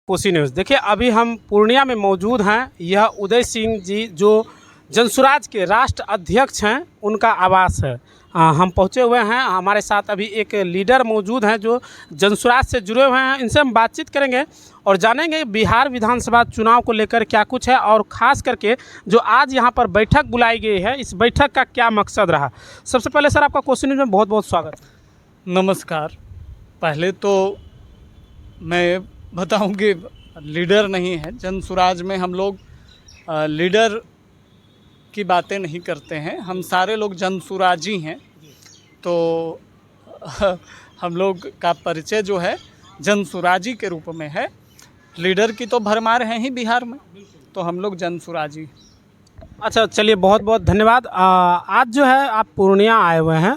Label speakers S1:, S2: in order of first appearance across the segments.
S1: Kosi news. देखिए अभी हम पूर्णिया में मौजूद हैं। यह उदय सिंह जी जो जनसुराज के राष्ट्र अध्यक्ष हैं उनका आवास है। हम पहुंचे हुए हैं। हमारे साथ अभी एक लीडर मौजूद हैं जो जनसुराज से जुड़े हुए हैं। इनसे हम बातचीत करेंगे और जानेंगे बिहार विधानसभा चुनाव को लेकर क्या कुछ है और ख़ास करके जो आज यहाँ पर बैठक बुलाई गई है इस बैठक का क्या मकसद रहा। सबसे पहले सर आपका कोसी न्यूज़ में बहुत बहुत स्वागत।
S2: नमस्कार। पहले तो मैं बताऊं कि लीडर नहीं है जनसुराज में। हम लोग लीडर की बातें नहीं करते हैं, हम सारे लोग जनसुराजी हैं। तो हम लोग का परिचय जो है जनसुराजी के रूप में है। लीडर की तो भरमार है ही बिहार में, तो हम लोग जनसुराजी।
S1: अच्छा चलिए बहुत बहुत धन्यवाद। आज जो है आप पूर्णिया आए हुए हैं।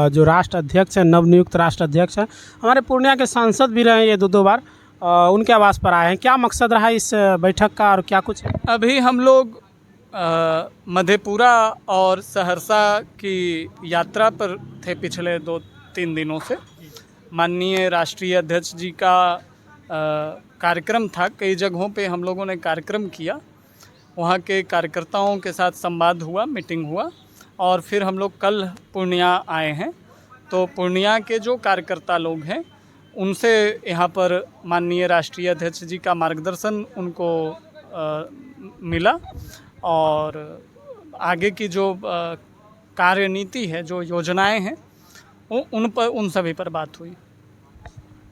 S1: जो राष्ट्र अध्यक्ष हैं नवनियुक्त राष्ट्र अध्यक्ष हैं, हमारे पूर्णिया के सांसद भी रहे ये दो बार, उनके आवास पर आए हैं। क्या मकसद रहा इस बैठक का और क्या कुछ है?
S2: अभी हम लोग मधेपुरा और सहरसा की यात्रा पर थे पिछले 2-3 दिनों से। माननीय राष्ट्रीय अध्यक्ष जी का कार्यक्रम था। कई जगहों पे हम लोगों ने कार्यक्रम किया, वहाँ के कार्यकर्ताओं के साथ संवाद हुआ, मीटिंग हुआ और फिर हम लोग कल पूर्णिया आए हैं। तो पूर्णिया के जो कार्यकर्ता लोग हैं उनसे यहाँ पर माननीय राष्ट्रीय अध्यक्ष जी का मार्गदर्शन उनको मिला और आगे की जो कार्यनीति है, जो योजनाएं हैं उन सभी पर बात हुई।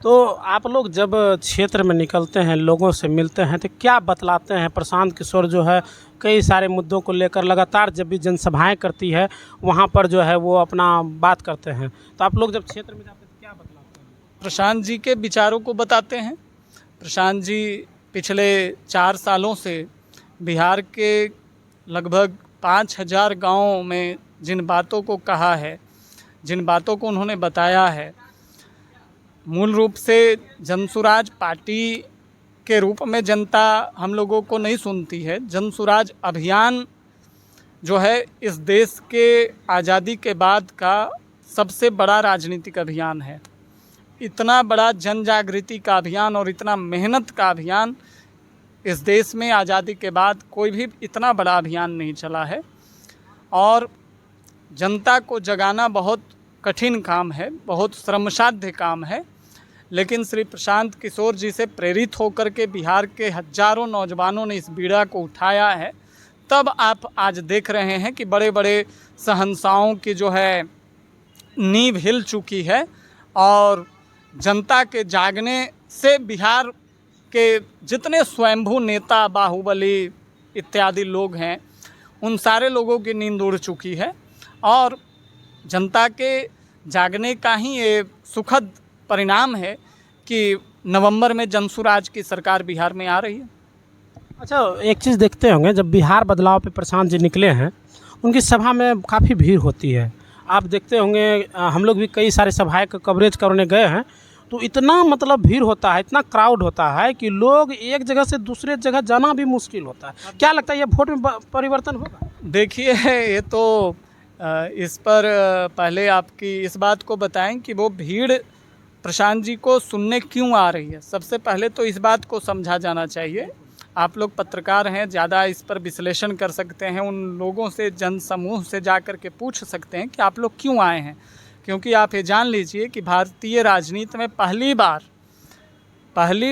S1: तो आप लोग जब क्षेत्र में निकलते हैं, लोगों से मिलते हैं, तो क्या बतलाते हैं? प्रशांत किशोर जो है कई सारे मुद्दों को लेकर लगातार जब भी जनसभाएं करती है वहाँ पर जो है वो अपना बात करते हैं। तो आप लोग जब क्षेत्र में जाते हैं तो क्या बतलाते हैं?
S2: प्रशांत जी के विचारों को बताते हैं। प्रशांत जी पिछले 4 सालों से बिहार के लगभग 5000 गाँवों में जिन बातों को कहा है, जिन बातों को उन्होंने बताया है, मूल रूप से जनसुराज पार्टी के रूप में जनता हम लोगों को नहीं सुनती है। जनसुराज अभियान जो है इस देश के आज़ादी के बाद का सबसे बड़ा राजनीतिक अभियान है। इतना बड़ा जन जागृति का अभियान और इतना मेहनत का अभियान इस देश में आज़ादी के बाद कोई भी इतना बड़ा अभियान नहीं चला है। और जनता को जगाना बहुत कठिन काम है, बहुत श्रमसाध्य काम है, लेकिन श्री प्रशांत किशोर जी से प्रेरित होकर के बिहार के हजारों नौजवानों ने इस बीड़ा को उठाया है। तब आप आज देख रहे हैं कि बड़े बड़े शहंशाहों की जो है नींव हिल चुकी है और जनता के जागने से बिहार के जितने स्वयंभू नेता, बाहुबली इत्यादि लोग हैं, उन सारे लोगों की नींद उड़ चुकी है और जनता के जागने का ही ये सुखद परिणाम है कि नवंबर में जनसुराज की सरकार बिहार में आ रही है।
S1: अच्छा एक चीज़ देखते होंगे, जब बिहार बदलाव पे प्रशांत जी निकले हैं उनकी सभा में काफ़ी भीड़ होती है। आप देखते होंगे, हम लोग भी कई सारे सभाएं का कवरेज करने गए हैं, तो इतना मतलब भीड़ होता है, इतना क्राउड होता है कि लोग एक जगह से दूसरे जगह जाना भी मुश्किल होता है। क्या लगता है ये वोट में परिवर्तन होगा?
S2: देखिए ये तो इस पर पहले आपकी इस बात को बताएं कि वो भीड़ प्रशांत जी को सुनने क्यों आ रही है। सबसे पहले तो इस बात को समझा जाना चाहिए। आप लोग पत्रकार हैं, ज़्यादा इस पर विश्लेषण कर सकते हैं, उन लोगों से, जन समूह से जा कर के पूछ सकते हैं कि आप लोग क्यों आए हैं। क्योंकि आप ये जान लीजिए कि भारतीय राजनीति में पहली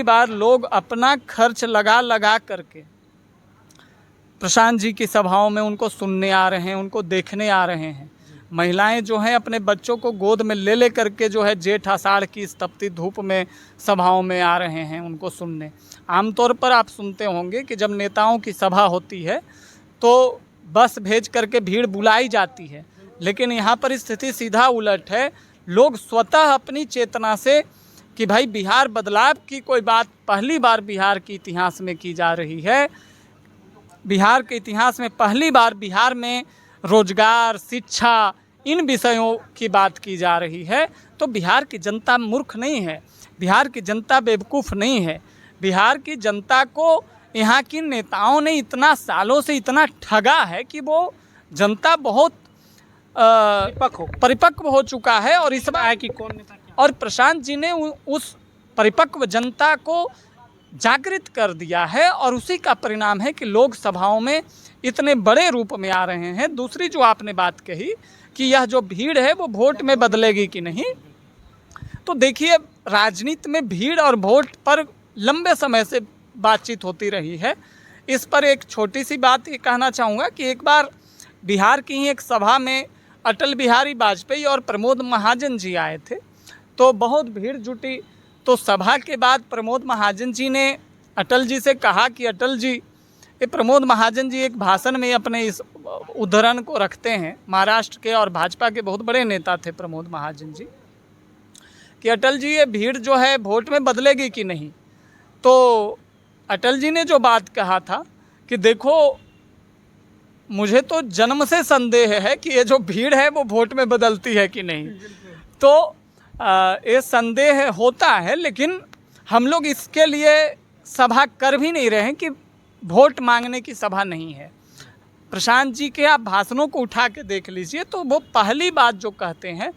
S2: बार लोग अपना खर्च लगा करके प्रशांत जी की सभाओं में उनको सुनने आ रहे हैं, उनको देखने आ रहे हैं। महिलाएं जो हैं अपने बच्चों को गोद में ले करके जो है जेठ आषाढ़ की इस तपती धूप में सभाओं में आ रहे हैं उनको सुनने। आमतौर पर आप सुनते होंगे कि जब नेताओं की सभा होती है तो बस भेज करके भीड़ बुलाई जाती है, लेकिन यहाँ पर स्थिति सीधा उलट है। लोग स्वतः अपनी चेतना से कि भाई बिहार बदलाव की कोई बात पहली बार बिहार के इतिहास में की जा रही है। बिहार के इतिहास में पहली बार बिहार में रोजगार, शिक्षा, इन विषयों की बात की जा रही है। तो बिहार की जनता मूर्ख नहीं है, बिहार की जनता बेवकूफ़ नहीं है। बिहार की जनता को यहाँ की नेताओं ने इतना सालों से इतना ठगा है कि वो जनता बहुत परिपक्व हो चुका है। और इस बार
S1: कि कौन नेता
S2: और प्रशांत जी ने उस परिपक्व जनता को जागृत कर दिया है और उसी का परिणाम है कि लोग सभाओं में इतने बड़े रूप में आ रहे हैं। दूसरी जो आपने बात कही कि यह जो भीड़ है वो वोट में बदलेगी कि नहीं, तो देखिए राजनीति में भीड़ और वोट पर लंबे समय से बातचीत होती रही है। इस पर एक छोटी सी बात ये कहना चाहूँगा कि एक बार बिहार की ही एक सभा में अटल बिहारी वाजपेयी और प्रमोद महाजन जी आए थे, तो बहुत भीड़ जुटी। तो सभा के बाद प्रमोद महाजन जी ने अटल जी से कहा कि अटल जी, ये प्रमोद महाजन जी एक भाषण में अपने इस उद्धरण को रखते हैं, महाराष्ट्र के और भाजपा के बहुत बड़े नेता थे प्रमोद महाजन जी, कि अटल जी ये भीड़ जो है वोट में बदलेगी कि नहीं। तो अटल जी ने जो बात कहा था कि देखो मुझे तो जन्म से संदेह है कि ये जो भीड़ है वो वोट में बदलती है कि नहीं। तो ये संदेह होता है, लेकिन हम लोग इसके लिए सभा कर भी नहीं रहे हैं कि वोट मांगने की सभा नहीं है। प्रशांत जी के आप भाषणों को उठा के देख लीजिए तो वो पहली बात जो कहते हैं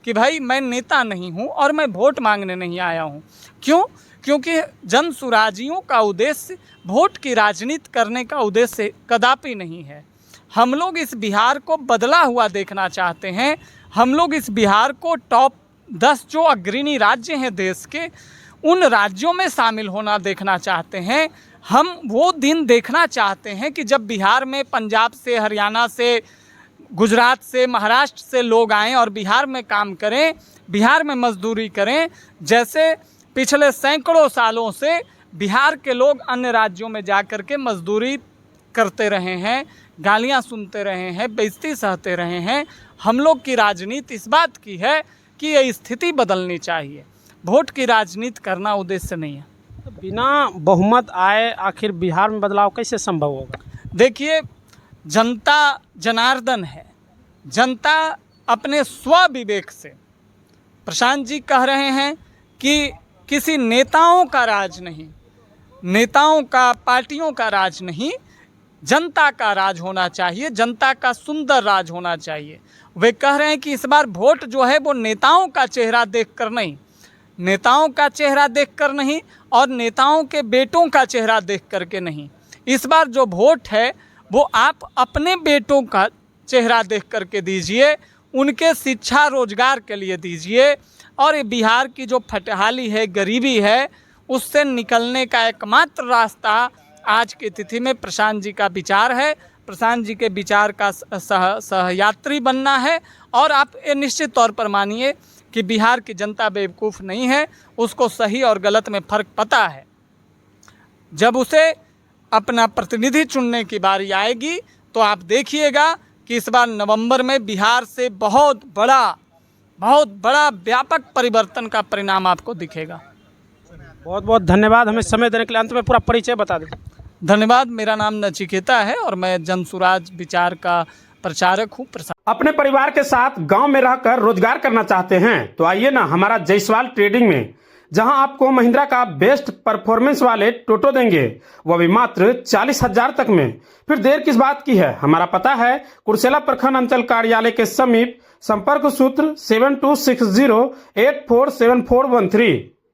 S2: कि भाई मैं नेता नहीं हूँ और मैं वोट मांगने नहीं आया हूँ। क्यों? क्योंकि जन सुराजियों का उद्देश्य वोट की राजनीति करने का उद्देश्य कदापि नहीं है। हम लोग इस बिहार को बदला हुआ देखना चाहते हैं। हम लोग इस बिहार को टॉप 10 जो अग्रणी राज्य हैं देश के, उन राज्यों में शामिल होना देखना चाहते हैं। हम वो दिन देखना चाहते हैं कि जब बिहार में पंजाब से, हरियाणा से, गुजरात से, महाराष्ट्र से लोग आएं और बिहार में काम करें, बिहार में मजदूरी करें, जैसे पिछले सैकड़ों सालों से बिहार के लोग अन्य राज्यों में जा कर के मजदूरी करते रहे हैं, गालियां सुनते रहे हैं, बेइज्जती सहते रहे हैं। हम लोग की राजनीति इस बात की है कि ये स्थिति बदलनी चाहिए। वोट की राजनीति करना उद्देश्य नहीं है।
S1: तो बिना बहुमत आए आखिर बिहार में बदलाव कैसे संभव होगा?
S2: देखिए जनता जनार्दन है, जनता अपने स्व विवेक से, प्रशांत जी कह रहे हैं कि किसी नेताओं का राज नहीं, नेताओं का, पार्टियों का राज नहीं, जनता का राज होना चाहिए, जनता का सुंदर राज होना चाहिए। वे कह रहे हैं कि इस बार वोट जो है वो नेताओं का चेहरा देखकर नहीं, नेताओं का चेहरा देखकर नहीं और नेताओं के बेटों का चेहरा देख करके नहीं। इस बार जो वोट है वो आप अपने बेटों का चेहरा देख करके दीजिए, उनके शिक्षा रोजगार के लिए दीजिए। और ये बिहार की जो फटहाली है, गरीबी है, उससे निकलने का एकमात्र रास्ता आज की तिथि में प्रशांत जी का विचार है। प्रशांत जी के विचार का सहयात्री बनना है। और आप ये निश्चित तौर पर मानिए कि बिहार की जनता बेवकूफ़ नहीं है, उसको सही और गलत में फ़र्क पता है। जब उसे अपना प्रतिनिधि चुनने की बारी आएगी तो आप देखिएगा कि इस बार नवंबर में बिहार से बहुत बड़ा व्यापक परिवर्तन का परिणाम आपको दिखेगा।
S1: बहुत बहुत धन्यवाद हमें समय देने के लिए। अंत में पूरा परिचय बता दें।
S2: धन्यवाद। मेरा नाम नचिकेता है और मैं जनसुराज विचार का प्रचारक हूँ।
S1: अपने परिवार के साथ गांव में रहकर रोजगार करना चाहते हैं तो आइए ना हमारा जायसवाल ट्रेडिंग में, जहां आपको महिंद्रा का बेस्ट परफॉर्मेंस वाले टोटो देंगे, वह भी मात्र 40,000 तक में। फिर देर किस बात की है? हमारा पता है कुर्सेला प्रखंड अंचल कार्यालय के समीप। संपर्क सूत्र 7260847413।